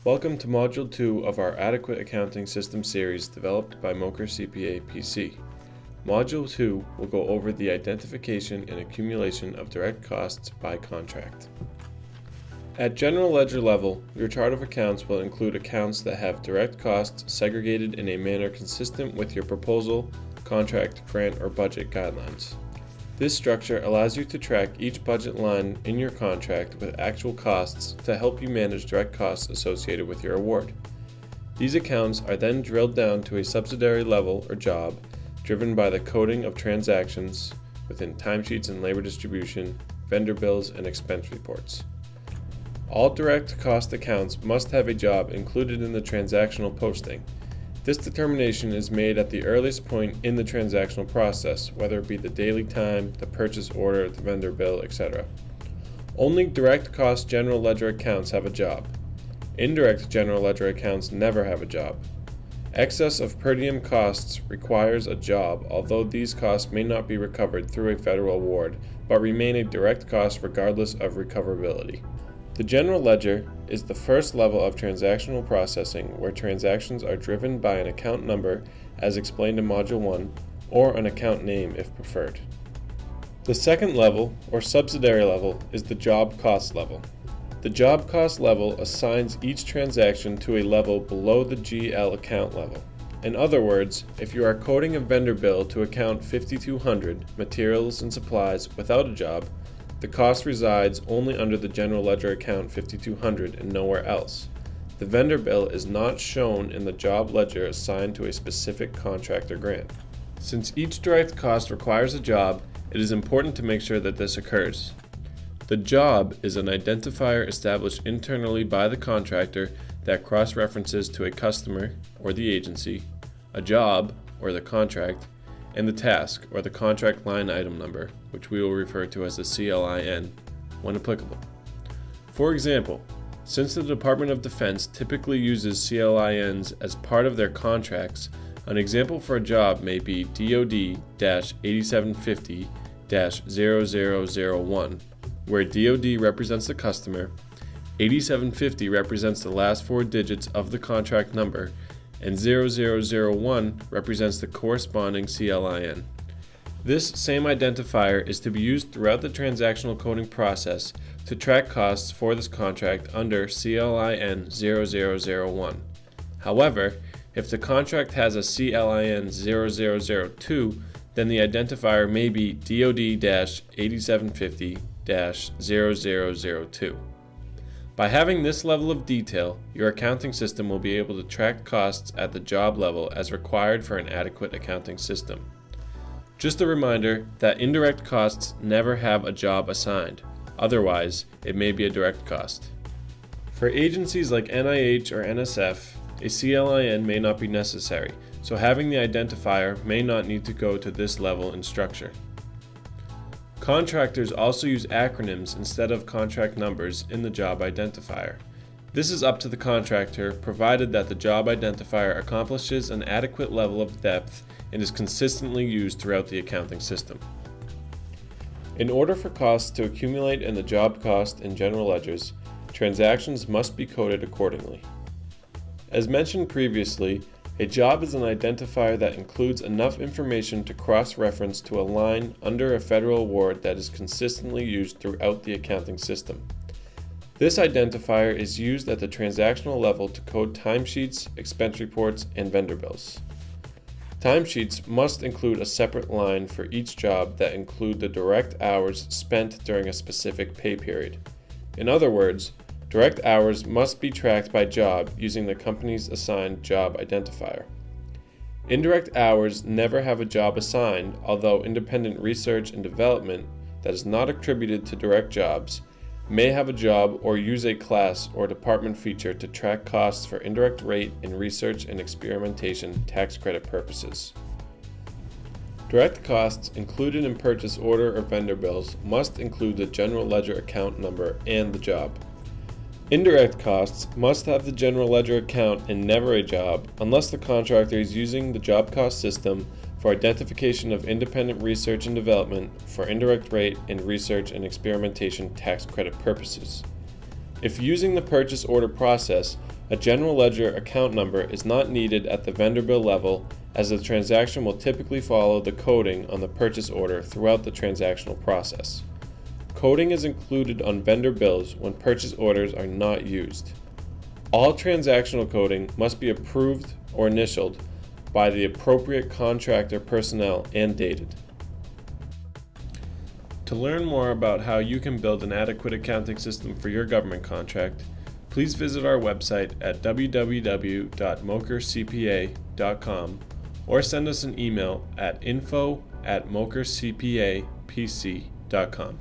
Welcome to Module 2 of our Adequate Accounting System series developed by Mocher CPA PC. Module 2 will go over the identification and accumulation of direct costs by contract. At general ledger level, your chart of accounts will include accounts that have direct costs segregated in a manner consistent with your proposal, contract, grant, or budget guidelines. This structure allows you to track each budget line in your contract with actual costs to help you manage direct costs associated with your award. These accounts are then drilled down to a subsidiary level or job driven by the coding of transactions within timesheets and labor distribution, vendor bills, and expense reports. All direct cost accounts must have a job included in the transactional posting. This determination is made at the earliest point in the transactional process, whether it be the daily time, the purchase order, the vendor bill, etc. Only direct cost general ledger accounts have a job. Indirect general ledger accounts never have a job. Excess of per diem costs requires a job, although these costs may not be recovered through a federal award, but remain a direct cost regardless of recoverability. The general ledger is the first level of transactional processing where transactions are driven by an account number as explained in Module 1 or an account name if preferred. The second level, or subsidiary level, is the job cost level. The job cost level assigns each transaction to a level below the GL account level. In other words, if you are coding a vendor bill to account 5200 materials and supplies without a job, the cost resides only under the general ledger account 5200 and nowhere else. The vendor bill is not shown in the job ledger assigned to a specific contract or grant. Since each direct cost requires a job, it is important to make sure that this occurs. The job is an identifier established internally by the contractor that cross-references to a customer or the agency, a job or the contract, and the task, or the contract line item number, which we will refer to as the CLIN, when applicable. For example, since the Department of Defense typically uses CLINs as part of their contracts, an example for a job may be DoD-8750-0001, where DoD represents the customer, 8750 represents the last four digits of the contract number, and 0001 represents the corresponding CLIN. This same identifier is to be used throughout the transactional coding process to track costs for this contract under CLIN 0001. However, if the contract has a CLIN 0002, then the identifier may be DoD-8750-0002. By having this level of detail, your accounting system will be able to track costs at the job level as required for an adequate accounting system. Just a reminder that indirect costs never have a job assigned, otherwise it may be a direct cost. For agencies like NIH or NSF, a CLIN may not be necessary, so having the identifier may not need to go to this level in structure. Contractors also use acronyms instead of contract numbers in the job identifier. This is up to the contractor, provided that the job identifier accomplishes an adequate level of depth and is consistently used throughout the accounting system. In order for costs to accumulate in the job cost and general ledgers, transactions must be coded accordingly. As mentioned previously, a job is an identifier that includes enough information to cross-reference to a line under a federal award that is consistently used throughout the accounting system. This identifier is used at the transactional level to code timesheets, expense reports, and vendor bills. Timesheets must include a separate line for each job that include the direct hours spent during a specific pay period. In other words, direct hours must be tracked by job using the company's assigned job identifier. Indirect hours never have a job assigned, although independent research and development that is not attributed to direct jobs may have a job or use a class or department feature to track costs for indirect rate in research and experimentation tax credit purposes. Direct costs included in purchase order or vendor bills must include the general ledger account number and the job. Indirect costs must have the general ledger account and never a job unless the contractor is using the job cost system for identification of independent research and development for indirect rate and research and experimentation tax credit purposes. If using the purchase order process, A general ledger account number is not needed at the vendor bill level, as the transaction will typically follow the coding on the purchase order throughout the transactional process. Coding is included on vendor bills when purchase orders are not used. All transactional coding must be approved or initialed by the appropriate contractor personnel and dated. To learn more about how you can build an adequate accounting system for your government contract, please visit our website at www.mokercpa.com or send us an email at info@mokercpapc.com.